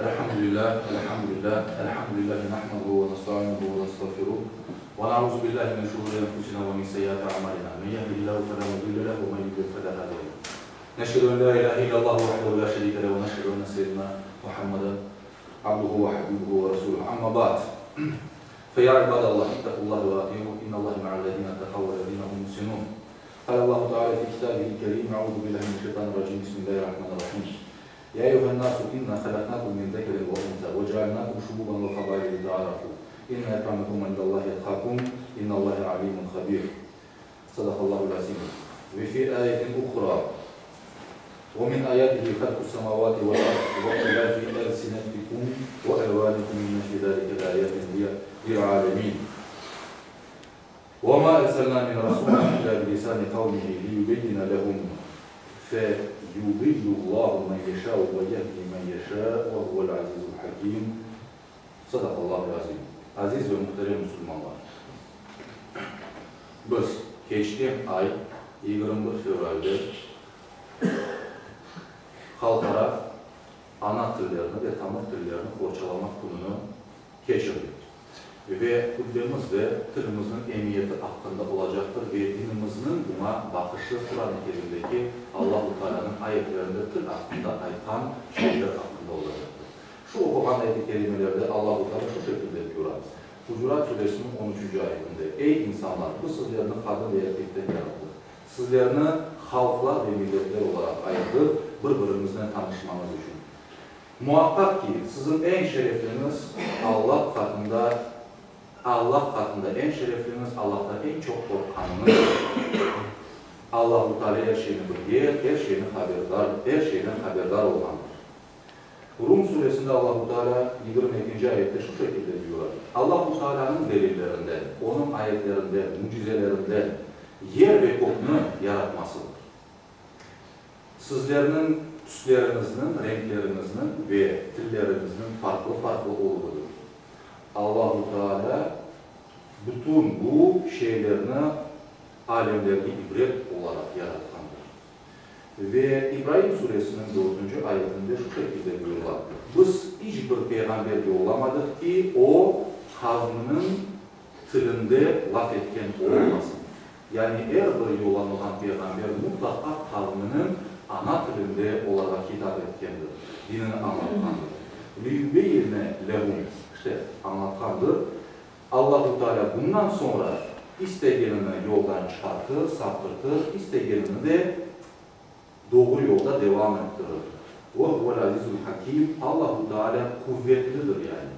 Elhamdülillah, nahmaduhu ve nesta'inuhu ve nestağfiruh. Ve na'udzu billahi min şururi enfusina ve min seyyiati a'malina. Men yehdihillahu fela mudille lehu ve men yudlil fela hadiye lehu. Neşhedü en la ilahe illallah vahdehu la şerike lehu ve neşhedü enne seyyidina Muhammeden abduhu ve habibuhu ve resuluhu. Amma ba'd. Feya ibadallah, ittaqullaha ve ati'uhu. İnnallaha ma'allezina taqav ve lezina hum muhsinun. قال الله تعالى في كتابه الكريم أعوذ بالله من الشيطان الرجيم بسم الله الرحمن الرحيم يا أيها الناس إنا خلقناكم من ذكر وأنثى وجعلناكم شعوبا وقبائل لتعارفوا إن أكرمكم عند الله أتقاكم إن الله عليم خبير صدق الله العظيم. وفي آية أخرى ومن آياته خلق السماوات والأرض واختلاف ألسنتكم وألوانكم إن في ذلك لآيات للعالمين وما أرسلنا من رسول إلا بلسان قومه ليبين لهم فيضل الله من يشاء ويهدي من يشاء وهو العزيز الحكيم. صدق الله العظيم. Aziz ve muhterem Müslümanlar. Biz geçtiğim ay 21 fevralde halkara ana tillerini ve tamır tillerini forçalamak gününü geçirdik. Ve hutbemizde tilimizin emniyeti hakkında olacaktır ve dinimizin buna bakışı Kur'an-ı Kerim'deki Allah-u Teala'nın ayetlerinde til hakkında aytan şeyler hakkında olacaktır. Şu okunan ayet-i kerimelerde Allah-u Teala şu şekilde diyor. Hucurat Suresinin 13. ayetinde: Ey insanlar! Bu sizlerini kadın ve erkekten yarattı. Sizlerini halklar ve milletler olarak ayırdı, birbirinizle tanışmanız için. Muhakkak ki sizin en şerefliniz Allah katında en şerefliniz, Allah'tan en çok korkanınız. Allah-u Teala her şeyini biliyor, her şeyden haberdar olandır. Rum suresinde Allah-u Teala 22. ayette şu şekilde diyor. Allah-u Teala'nın delillerinden, onun ayetlerinden, mucizelerinden yer ve gökünü yaratmasıdır. Sizlerin üstlerinizin, renklerinizin ve dillerinizin farklı olduğudur. Allah-u Teala bütün bu şeylerini alemlerde ibret olarak yaratkandır. Ve İbrahim Suresinin 4. ayetinde şu şekilde diyorlar. Biz hiçbir peygamber yollamadık ki o kavminin tilinde laf etken olmasın. Yani her bir yollanılan peygamber mutlaka kavminin ana tilinde olarak hitap etkendir. Dinini anlatkandır. Lübeyne lehum işte anlatkandır. Allah-u Teala bundan sonra isteyenini yoldan çıkartır, saptırtır, isteyenini de doğru yolda devam ettirir. وَهُوَ الْعَزِيزُ الْحَكِيمُ Allah-u Teala kuvvetlidir yani.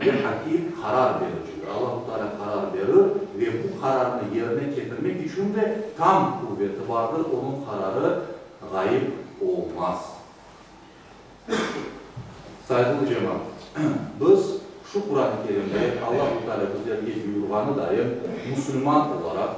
Ve hakim karar vericidir. Allah-u Teala karar verir ve bu kararını yerine getirmek için de tam kuvveti vardır. Onun kararı gayb olmaz. Saygılı cemaat, biz şu Kur'an-ı Kerim'de Allah-u Teala bizlerge buyurganı daim Müslüman olarak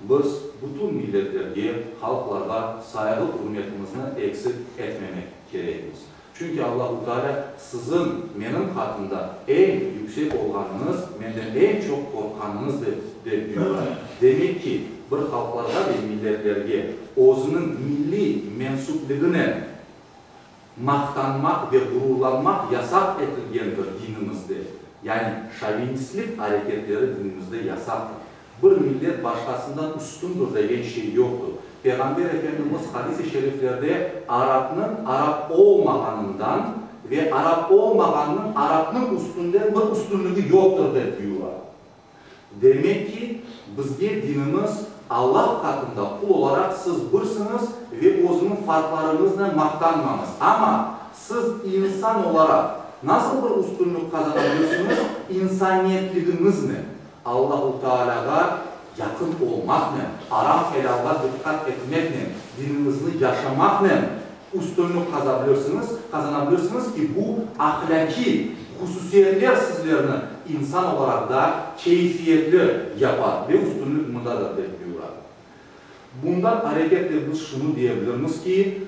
biz bütün milletlerge, halklarga saygı hürmetimizni eksik etmemek gerekmiz. Çünkü Allah-u Teala sizin benim katında en yüksek olganınız, menden en çok korkanınız de diyor. Demek ki bir halklarga ve milletlerge o'zining milli mensupliğine maqtanmak ve gururlanmak yasak etilgendir dinimizde. Yani şovinistlik hareketleri dinimizde yasaktır. Bir millet başkasından üstündür degen şey yoktur. Peygamber Efendimiz hadis-i şeriflerde Arap'ın Arap olmaganından ve Arap olmaganın Arap'ın üstünden bir üstünlüğü yoktur diyorlar. Demek ki bizge dinimiz Allah katında kul olarak siz birsiniz ve o'zunun farklarınızla maqtanmanız. Ama siz insan olarak nasıl bir üstünlük kazanabilirsiniz? İnsaniyetliğiniz ne? Allah-u Teala'ga yakın olmak ne? Haram helalga dikkat etmek ne? Dininizi yaşamak ne? Üstünlük kazanabilirsiniz ki bu ahlaki hususiyetler sizlerini insan olarak da keyfiyetli yapar ve üstünlük bundadır diyorlar. Bundan hareketle biz şunu diyebiliriz ki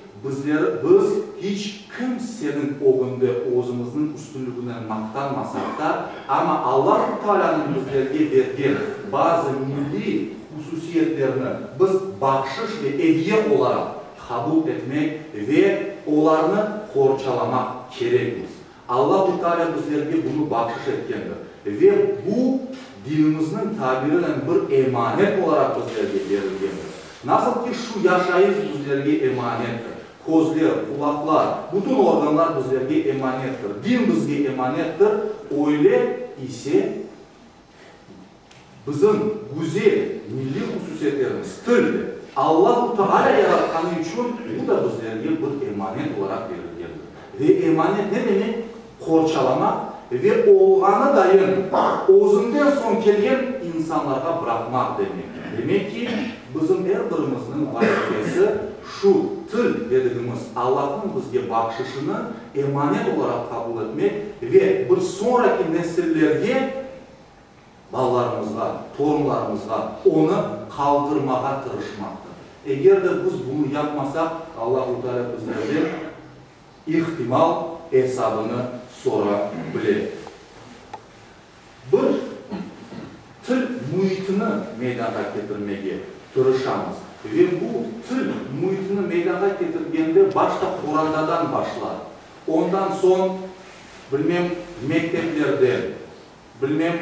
biz hiç kimsenin ogunda o'zimizning üstünlüğünden maqtanmasak da ama Allah-u Teala'nın bizlerge vergen bazı milli hususiyetlerini biz bahşiş ve hediye olarak kabul etmek ve onlarını korçalamak gerekmiz. Allah-u Teala bizlerge bunu bahşiş etkendir. Ve bu dinimizin tabiriyle bir emanet olarak bizlerge verilgendir. Nasıl ki şu yaşayış bizlerge emanettir. Kozlar, kulaklar, bütün organlar bizlerge emanettir. Din bizge emanettir. Öyle ise bizim güzel milli hususiyetlerimiz tildir. Allah-u Teala yaratkanı için bu da bizlerge bir emanet olarak verilgendir. Ve emanet ne demek? Korçalamak ve olğanı dayın özünden son kelgen insanlara bırakmak demek. Demek ki bizim her birimizin vazifesi şu tıl dediğimiz Allah'ın bizge bakışını emanet olarak kabul etmek ve bir sonraki nesillerge ballarımızga, torunlarımızga onu kaldırmaya tırışmaktır. Eğer de biz bunu yapmasak Allah-u Teala bizlerden ihtimal hesabını sorabilir. Bir tıl muhitini meydana getirmeye tırışamız. Ve bu tıl muhitini meydana getirgende başta Kur'an'dan başlar. Ondan son bilmem mekteplerde, bilmem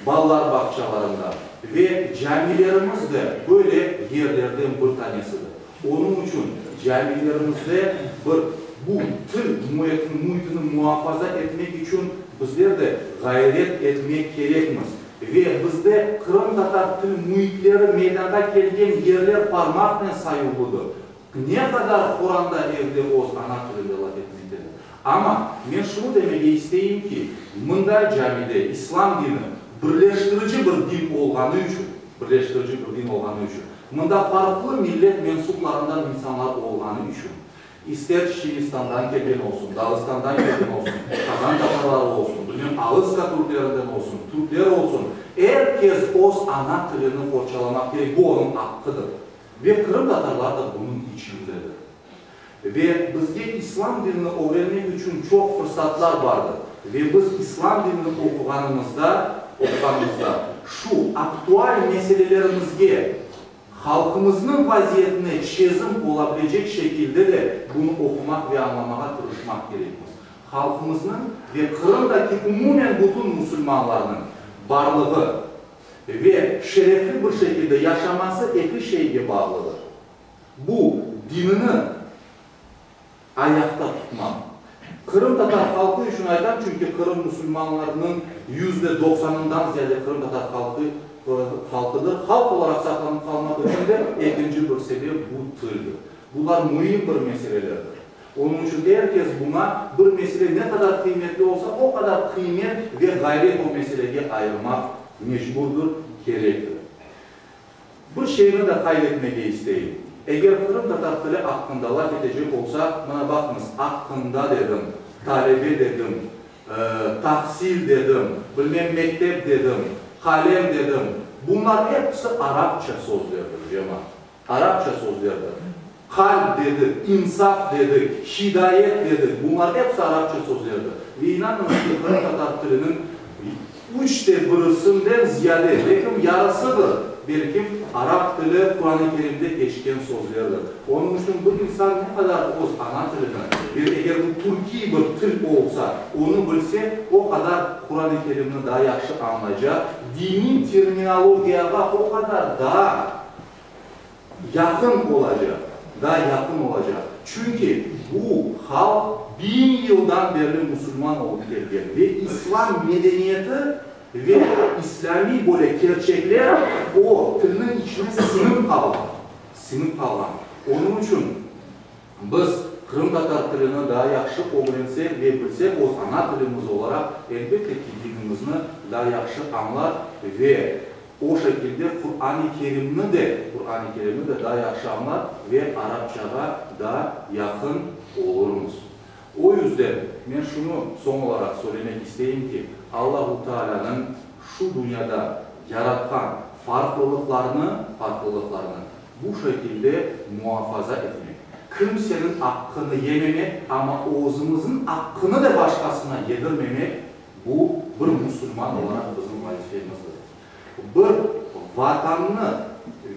ballar bahçelerinde ve camilerimiz de böyle yerlerden bir tanesidir. Onun için camilerimizde bu tıl muhitini muhafaza etmek için bizler de gayret etmek gerekmez. Ve bizde Kırım Tatar tıl muhitleri meydana gelgen yerler parmakla sayılıdır. Ne kadar Kur'an'da evde oz ana tılıyla laf etmektedir. Ama ben şunu demeye isteyeyim ki, mında camide İslam dini birleştirici bir din olğanı üçün, mında farklı millet mensuplarından insanlar olğanı üçün, ister Şiistan'dan gelen olsun, Dağıstan'dan gelen olsun, Kazan Tatarları olsun, Ağızka Türklerinden olsun, Türkler olsun, herkes oz ana tılını korçalamak gerek, bu onun hakkıdır. Ve Kırım Tatarlar da bunun içindedir. Ve bizge İslam dinini öğrenmek için çok fırsatlar vardır. Ve biz İslam dinini okuganımızda şu aktual meselelerimizge halkımızın vaziyetine çözüm olabilecek şekilde de bunu okumak ve anlamaya tırışmak gerekir. Halkımızın ve Kırım'daki umumen bütün Müslümanların varlığı ve şerefli bir şekilde yaşaması iki şeye bağlıdır. Bu dinini ayakta tutmak. Kırım Tatar halkı için aydan çünkü Kırım Müslümanlarının %90'ından ziyade Kırım Tatar halkıdır. Halk olarak saklanıp kalmak için de ikinci bir sebep bu tıldır. Bunlar mühim bir meselelerdir. Onun için herkes buna bir mesele ne kadar kıymetli olsa o kadar kıymet ve gayret o meseleye ayırmak mecburdur, gerektir. Bu şeyini de kaydetmeyi isteyeyim. Eğer Kırım Tatar tili hakkında laf edecek olsa, bana bakınız, hakkında dedim, talebe dedim, tahsil dedim, bilmem mektep dedim, kalem dedim. Bunlar hepsi Arapça sözlerdir cemaat. Arapça sözlerdir. Kalp dedik, insaf dedik, hidayet dedik. Bunlar hepsi Arapça sözlerdir. Ve inanın ki Kırım Tatar tilinin 3'te birisinden ziyade, belki yarısıdır. Belki Arap dili Kur'an-ı Kerim'de geçken sözlerdir. Onun için bu insan ne kadar oz ana tilidir. Eğer bu Türkiye bir til olsa, onu bilse o kadar Kur'an-ı Kerim'ini daha yaxşı anlayacak. Dinin terminolojiyaga o kadar daha yakın olacak. Çünkü bu halk 1000 yıldan beri Müslüman olup gelgen ve İslam medeniyeti ve İslami böyle gerçekler o tılın içine sınıf kalan. Onun için biz Kırım Tatar tılını daha yaxşı öğrensek ve bilsek o ana tilimiz olarak elbette ki dinimizni daha yaxşı anlar ve o şekilde Kur'an-ı Kerim'i de daha yaxşı anlar ve Arapçaga daha yakın oluruz. O yüzden ben şunu son olarak söylemek isteyeyim ki Allah-u Teala'nın şu dünyada yaratkan farklılıklarını bu şekilde muhafaza etmek. Kimsenin hakkını yememek ama ağzımızın hakkını da başkasına yedirmemek bu bir Müslüman olarak bizim vazifemizdir. Bir vatanını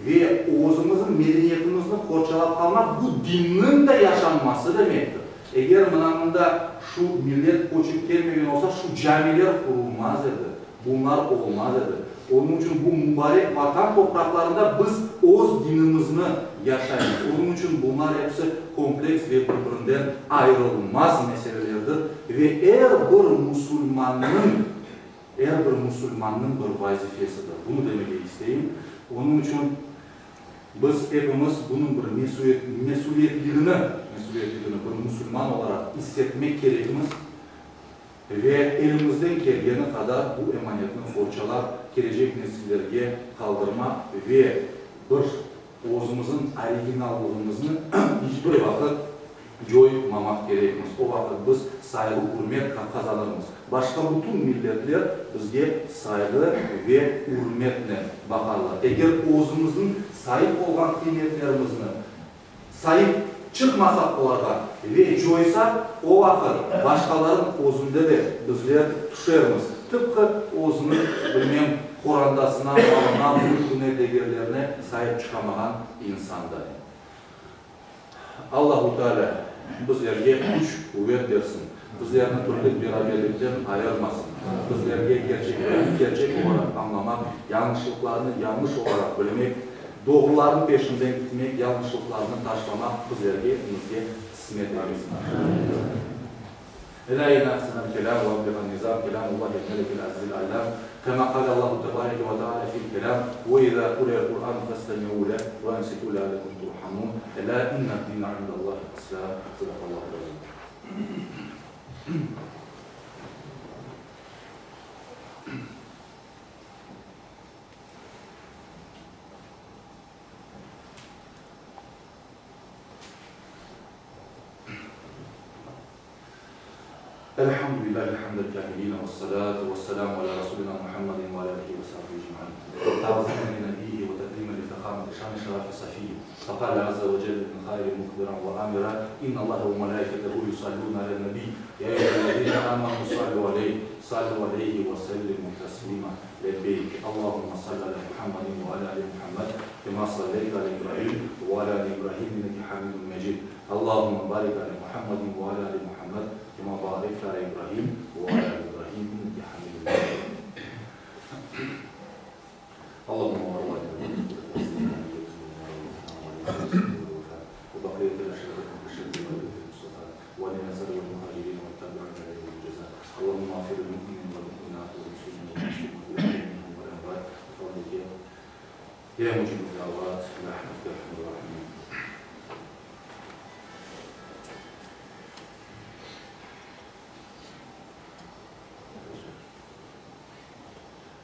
ve ağzımızın medeniyetimizni korçalap kalmak bu dinin de yaşanması demektir. Eğer mınamında şu millet koçup gelmegen olsa şu camiler kurulmaz edi. Bunlar olmaz edi. Onun için bu mübarek vatan topraklarında biz öz dinimizni yaşayız. Onun için bunlar hepsi kompleks ve birbirinden ayrılmaz meselelerdir. Ve eğer bir Müslümanın bir vazifesidir. Bunu demek isteyeyim. Onun için biz hepimiz bunun bir mesuliyetliğini bir Müslüman olarak hissetmek gerekimiz ve elimizden geldiğine kadar bu emanetini forçalar, gelecek nesillerge kaldırma ve bir özümüzün orijinallığımızı hiçbir vakit joymamak gerekimiz. O vakit biz saygı, hürmet kazanırız. Başka bütün milletler bizge saygı ve hürmetle bakarlar. Eğer özümüzün sahip olan kıymetlerimizni sahip çıkmasak olarga ve joysak o vakit başkaların özünde de bizler düşerimiz. Tıpkı özünün bilmem Kur'andasına, malına, mülküne, değerlerine sahip çıkamayan insanda. Allah-u Teala bizlerge güç, kuvvet versin. Bizlerini türlü beraberlikten ayırmasın. Bizlerge gerçek olarak anlamak, yanlışlıklarını yanlış olarak bilmek, doğruların peşinden gitmek, yanlışlıklarını taşlamak bizlerge kısmet etmesin. لا ينافسن الكلام وابلغ النظام كلام الله الملك العزيز العلام كما قال الله تبارك وتعالى في الكلام واذا قرئ القران فاستمعوا له وانصتوا لعلكم ترحمون الا ان الدين عند الله الاسلام صدق الله العظيم. الحمد لله الحمد الكاملين والصلاة والسلام على رسولنا محمد وعلى آله وصحبه أجمعين. تعظيما لنبيه وتكريما لفخامة شان شرف صفيه. فقال عز وجل من خير مخبرا وآمرا إن الله وملائكته يصلون على النبي يا أيها الذين آمنوا صلوا عليه وسلموا تسليما. لبيك اللهم صل على محمد وعلى آل محمد كما صليت على إبراهيم وعلى آل إبراهيم إنك حميد مجيد. اللهم بارك على محمد وعلى آل محمد كما باركت على إبراهيم وعلى آل إبراهيم إنك حميد مجيد. اللهم بارك وبقية الأشهر والشهد والمصطفى والنصر والمهاجرين والتابعين عليهم الجزاء. اللهم اغفر للمؤمنين والمؤمنات والمسلمين والمسلمات والأموات بفضلك يا مجيب الدعوات برحمتك يا أرحم الراحمين.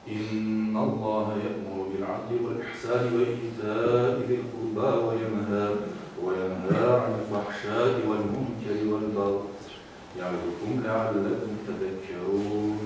إن الله يأمر بالعدل والإحسان وإيتاء ذي القربى وينهى عن الفحشاء والمنكر والبغي يعظكم لعلكم تذكرون.